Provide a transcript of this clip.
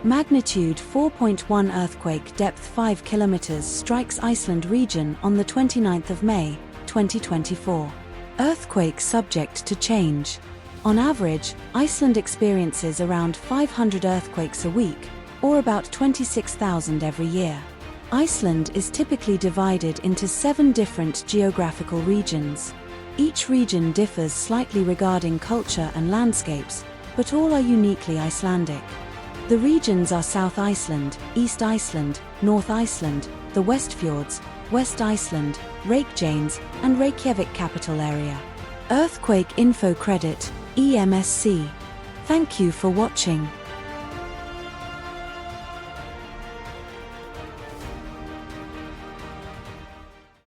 Magnitude 4.1 earthquake, depth 5 kilometers, strikes Iceland region on the 29th of May, 2024. Earthquake subject to change. On average, Iceland experiences around 500 earthquakes a week, or about 26,000 every year. Iceland is typically divided into 7 different geographical regions. Each region differs slightly regarding culture and landscapes, but all are uniquely Icelandic. The regions are South Iceland, East Iceland, North Iceland, the Westfjords, West Iceland, Reykjanes, and Reykjavík capital area. Earthquake Info Credit, EMSC. Thank you for watching.